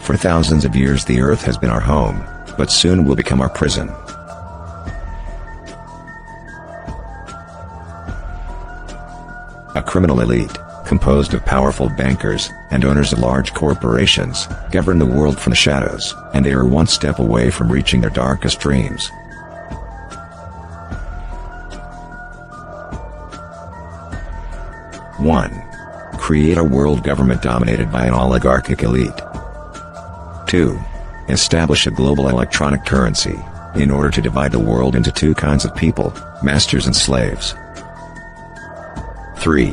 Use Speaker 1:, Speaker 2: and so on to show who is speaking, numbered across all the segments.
Speaker 1: For thousands of years the earth has been our home, but soon will become our prison. A criminal elite, composed of powerful bankers and owners of large corporations, govern the world from the shadows, and they are one step away from reaching their darkest dreams. One. Create a world government dominated by an oligarchic elite. 2. Establish a global electronic currency, in order to divide the world into two kinds of people, masters and slaves. 3.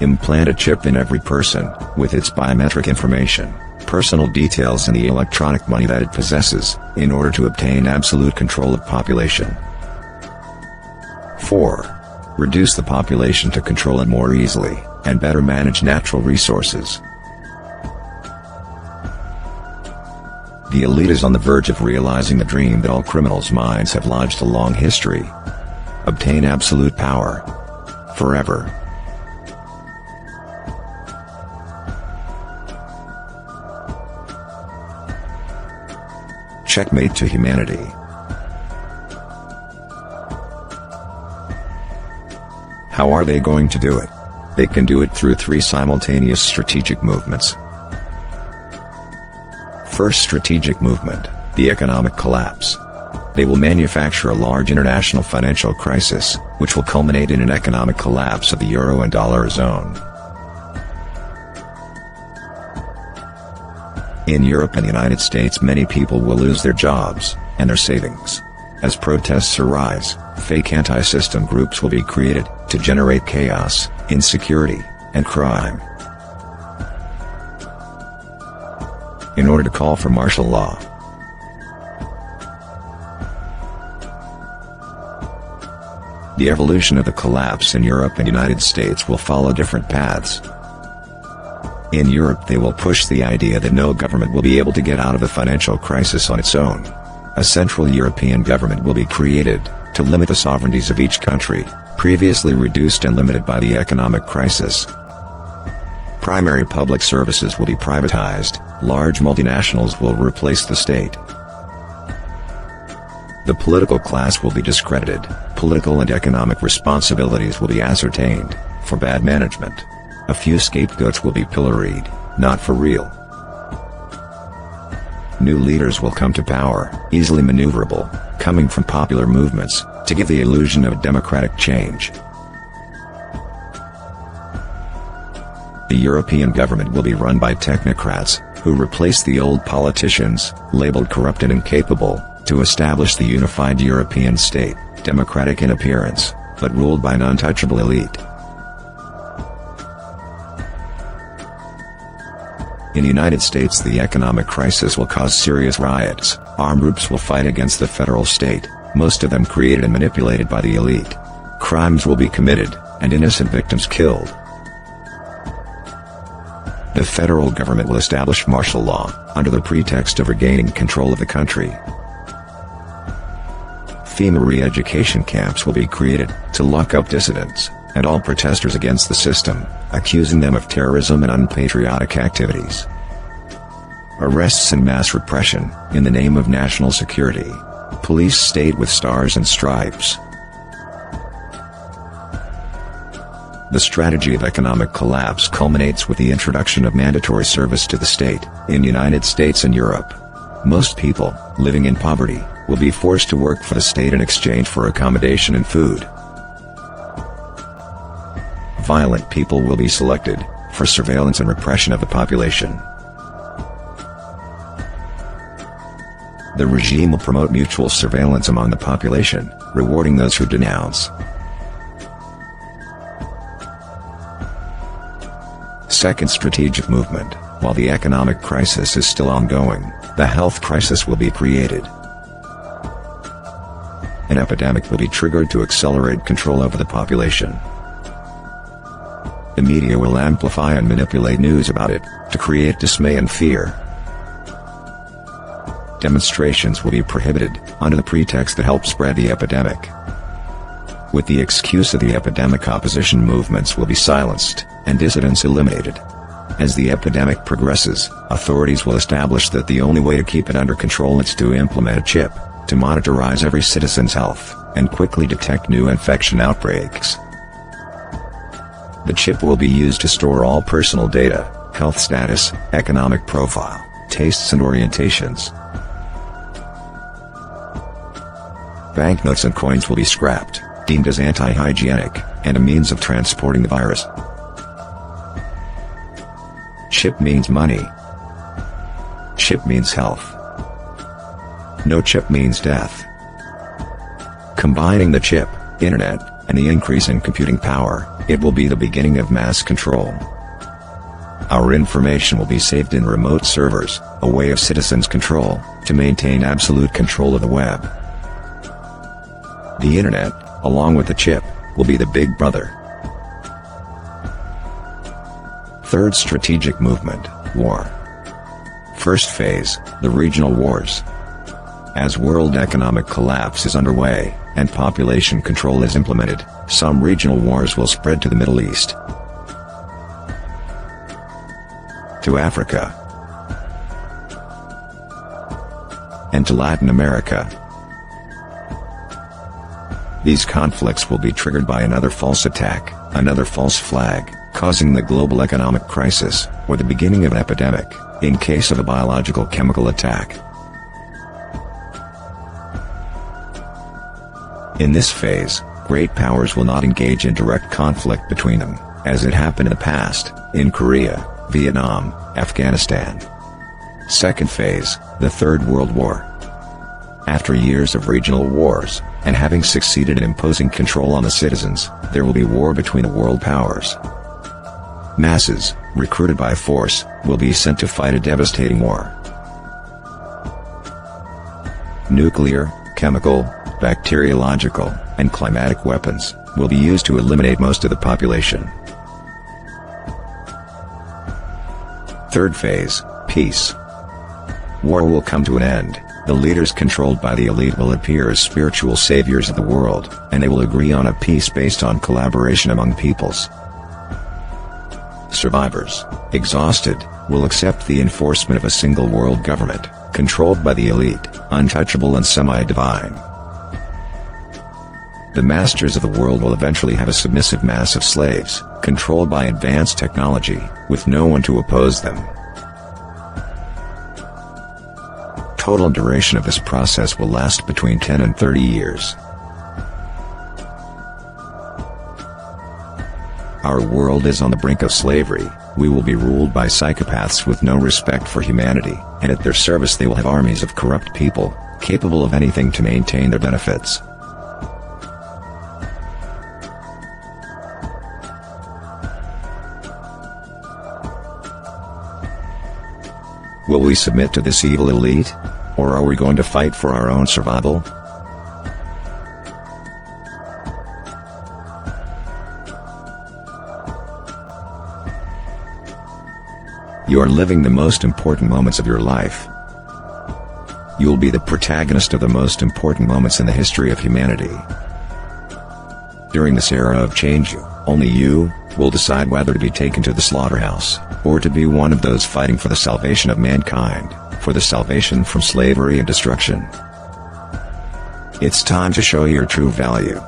Speaker 1: Implant a chip in every person, with its biometric information, personal details and the electronic money that it possesses, in order to obtain absolute control of population. 4. Reduce the population to control it more easily, and better manage natural resources. The elite is on the verge of realizing the dream that all criminals' minds have lodged a long history. Obtain absolute power. Forever. Checkmate to humanity. How are they going to do it? They can do it through three simultaneous strategic movements. First strategic movement, the economic collapse. They will manufacture a large international financial crisis, which will culminate in an economic collapse of the euro and dollar zone. In Europe and the United States many people will lose their jobs, and their savings. As protests arise, fake anti-system groups will be created, to generate chaos, insecurity, and crime. In order to call for martial law. The evolution of the collapse in Europe and United States will follow different paths. In Europe they will push the idea that no government will be able to get out of the financial crisis on its own. A central European government will be created, to limit the sovereignties of each country, previously reduced and limited by the economic crisis. Primary public services will be privatized, large multinationals will replace the state. The political class will be discredited, political and economic responsibilities will be ascertained, for bad management. A few scapegoats will be pilloried, not for real. New leaders will come to power, easily maneuverable, coming from popular movements, to give the illusion of democratic change. The European government will be run by technocrats, who replace the old politicians, labeled corrupt and incapable, to establish the unified European state, democratic in appearance, but ruled by an untouchable elite. In the United States the economic crisis will cause serious riots, armed groups will fight against the federal state, most of them created and manipulated by the elite. Crimes will be committed, and innocent victims killed. The federal government will establish martial law, under the pretext of regaining control of the country. FEMA re-education camps will be created, to lock up dissidents, and all protesters against the system, accusing them of terrorism and unpatriotic activities. Arrests and mass repression, in the name of national security. Police state with stars and stripes. The strategy of economic collapse culminates with the introduction of mandatory service to the state, in the United States and Europe. Most people, living in poverty, will be forced to work for the state in exchange for accommodation and food. Violent people will be selected, for surveillance and repression of the population. The regime will promote mutual surveillance among the population, rewarding those who denounce. Second strategic movement, while the economic crisis is still ongoing, the health crisis will be created. An epidemic will be triggered to accelerate control over the population. The media will amplify and manipulate news about it, to create dismay and fear. Demonstrations will be prohibited, under the pretext to help spread the epidemic. With the excuse of the epidemic, opposition movements will be silenced, and dissidents eliminated. As the epidemic progresses, authorities will establish that the only way to keep it under control is to implement a chip, to monitorize every citizen's health, and quickly detect new infection outbreaks. The chip will be used to store all personal data, health status, economic profile, tastes and orientations. Banknotes and coins will be scrapped, deemed as anti-hygienic, and a means of transporting the virus. Chip means money. Chip means health. No chip means death. Combining the chip, internet, and the increase in computing power, it will be the beginning of mass control. Our information will be saved in remote servers, a way of citizens' control, to maintain absolute control of the web. The internet, along with the chip, will be the big brother. Third strategic movement, war. First phase, the regional wars. As world economic collapse is underway, and population control is implemented, some regional wars will spread to the Middle East, to Africa, and to Latin America. These conflicts will be triggered by another false attack, another false flag, causing the global economic crisis, or the beginning of an epidemic, in case of a biological chemical attack. In this phase, great powers will not engage in direct conflict between them, as it happened in the past, in Korea, Vietnam, Afghanistan. Second phase, the Third World War. After years of regional wars, and having succeeded in imposing control on the citizens, there will be war between the world powers. Masses, recruited by force, will be sent to fight a devastating war. Nuclear, chemical, bacteriological, and climatic weapons will be used to eliminate most of the population. Third phase, peace. War will come to an end. The leaders controlled by the elite will appear as spiritual saviors of the world, and they will agree on a peace based on collaboration among peoples. Survivors, exhausted, will accept the enforcement of a single world government, controlled by the elite, untouchable and semi-divine. The masters of the world will eventually have a submissive mass of slaves, controlled by advanced technology, with no one to oppose them. Total duration of this process will last between 10 and 30 years. Our world is on the brink of slavery. We will be ruled by psychopaths with no respect for humanity, and at their service they will have armies of corrupt people, capable of anything to maintain their benefits. Will we submit to this evil elite? Or are we going to fight for our own survival? You are living the most important moments of your life. You will be the protagonist of the most important moments in the history of humanity. During this era of change, only you will decide whether to be taken to the slaughterhouse, or to be one of those fighting for the salvation of mankind, for the salvation from slavery and destruction. It's time to show your true value.